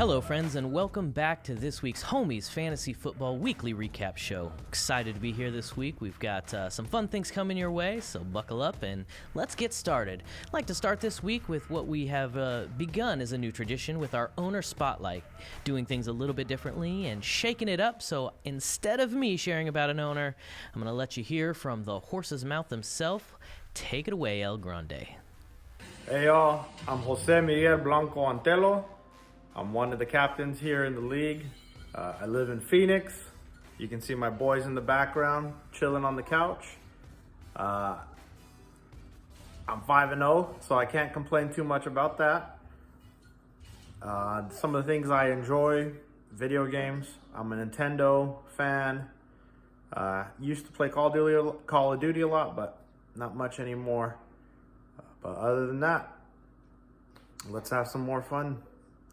Hello, friends, and welcome back to this week's Homies Fantasy Football Weekly Recap Show. Excited to be here this week. We've got some fun things coming your way, so buckle up and let's get started. I'd like to start this week with what we have begun as a new tradition with our owner spotlight, doing things a little bit differently and shaking it up. So instead of me sharing about an owner, I'm going to let you hear from the horse's mouth himself. Take it away, El Grande. Hey y'all, I'm Jose Miguel Blanco Antelo. I'm one of the captains here in the league. I live in Phoenix. You can see my boys in the background chilling on the couch. I'm 5-0, so I can't complain too much about that. Some of the things I enjoy, video games. I'm a Nintendo fan. Used to play Call of Duty a lot, but not much anymore. But other than that, let's have some more fun.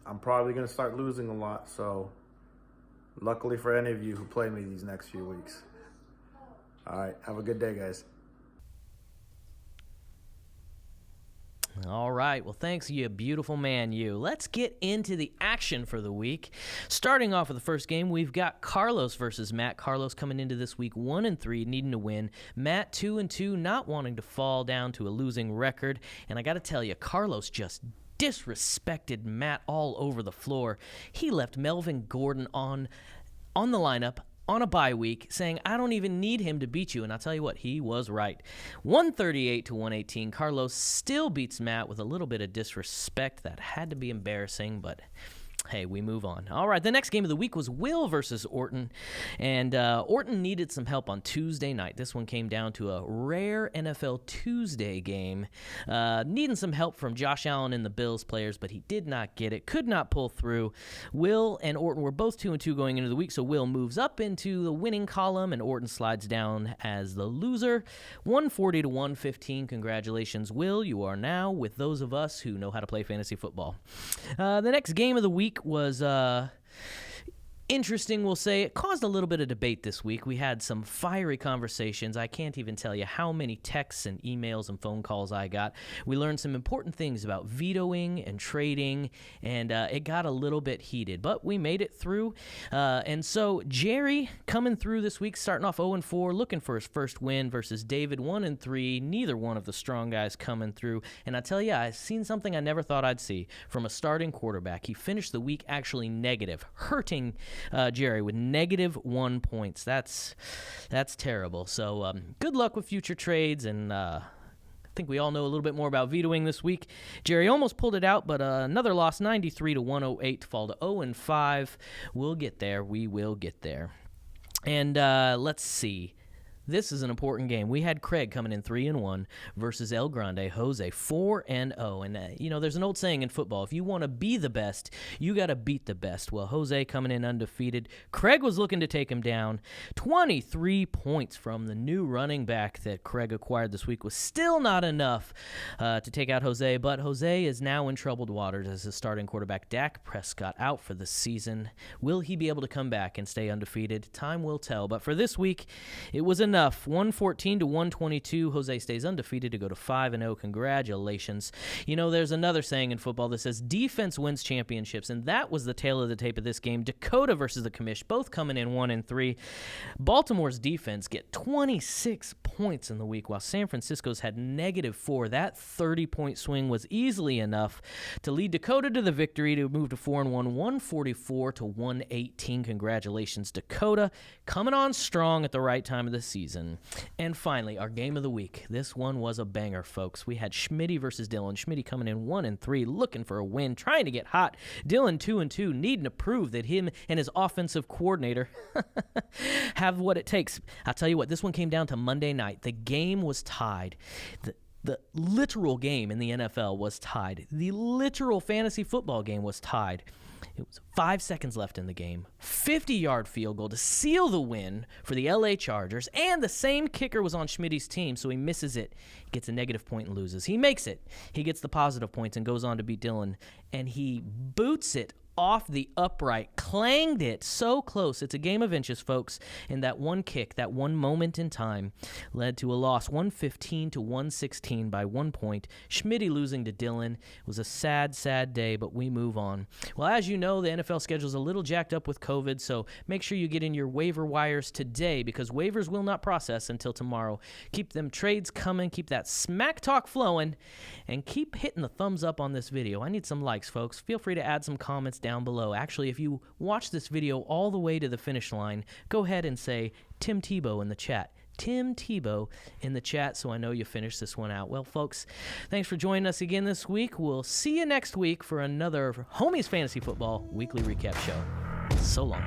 I'm probably going to start losing a lot, so luckily for any of you who play me these next few weeks. All right, have a good day, guys. All right, well, thanks, you beautiful man, you. Let's get into the action for the week. Starting off with the first game, we've got Carlos versus Matt. Carlos coming into this week 1-3, needing to win. Matt 2-2, not wanting to fall down to a losing record. And I got to tell you, Carlos just disrespected Matt all over the floor. He left Melvin Gordon on the lineup on a bye week, saying, I don't even need him to beat you. And I'll tell you what, he was right. 138-118. Carlos still beats Matt with a little bit of disrespect. That had to be embarrassing, but hey, we move on. All right, the next game of the week was Will versus Orton, and Orton needed some help on Tuesday night. This one came down to a rare NFL Tuesday game, needing some help from Josh Allen and the Bills players, but he did not get it, could not pull through. Will and Orton were both 2-2 going into the week, so Will moves up into the winning column, and Orton slides down as the loser. 140-115. Congratulations, Will. You are now with those of us who know how to play fantasy football. The next game of the week was interesting, we'll say. It caused a little bit of debate this week. We had some fiery conversations. I can't even tell you how many texts and emails and phone calls I got. We learned some important things about vetoing and trading, and it got a little bit heated, but we made it through. And so Jerry coming through this week, starting off 0-4, looking for his first win versus David 1-3. Neither one of the strong guys coming through. And I tell you, I've seen something I never thought I'd see from a starting quarterback. He finished the week actually negative, hurting Jerry with -1 points. That's terrible. So good luck with future trades, and I think we all know a little bit more about vetoing this week. Jerry almost pulled it out, but another loss, 93-108, to fall to 0-5. We'll get there. We will get there. And let's see. This is an important game. We had Craig coming in 3-1 versus El Grande, Jose 4-0. And, there's an old saying in football, if you want to be the best, you got to beat the best. Well, Jose coming in undefeated. Craig was looking to take him down. 23 points from the new running back that Craig acquired this week was still not enough to take out Jose. But Jose is now in troubled waters as his starting quarterback, Dak Prescott, out for the season. Will he be able to come back and stay undefeated? Time will tell. But for this week, it was enough. 114-122. Jose stays undefeated to go to 5-0. Congratulations. There's another saying in football that says defense wins championships, and that was the tail of the tape of this game. Dakota versus the Commish, both coming in 1-3. Baltimore's defense get 26 points in the week, while San Francisco's had -4. That 30-point swing was easily enough to lead Dakota to the victory to move to 4-1, 144-118. Congratulations, Dakota, coming on strong at the right time of the season. And finally, our game of the week. This one was a banger, folks. We had Schmitty versus Dylan. Schmitty coming in 1-3, looking for a win, trying to get hot. Dylan 2-2, needing to prove that him and his offensive coordinator have what it takes. I'll tell you what, this one came down to Monday night. The game was tied. The literal game in the NFL was tied. The literal fantasy football game was tied. It was 5 seconds left in the game. 50-yard field goal to seal the win for the LA Chargers. And the same kicker was on Schmitty's team, so he misses it. He gets a negative point and loses. He makes it. He gets the positive points and goes on to beat Dylan. And he boots it off the upright, clanged it so close. It's a game of inches, folks, and that one kick, that one moment in time, led to a loss, 115 to 116 by 1 point. Schmitty losing to Dillon. It was a sad, sad day, but we move on. Well, as you know, the NFL schedule is a little jacked up with COVID, so make sure you get in your waiver wires today because waivers will not process until tomorrow. Keep them trades coming, keep that smack talk flowing, and keep hitting the thumbs up on this video. I need some likes, folks. Feel free to add some comments down below. Actually, if you watch this video all the way to the finish line, go ahead and say Tim Tebow in the chat. Tim Tebow in the chat, so I know you finished this one out. Well, folks, thanks for joining us again this week. We'll see you next week for another Homies Fantasy Football Weekly Recap Show. So long.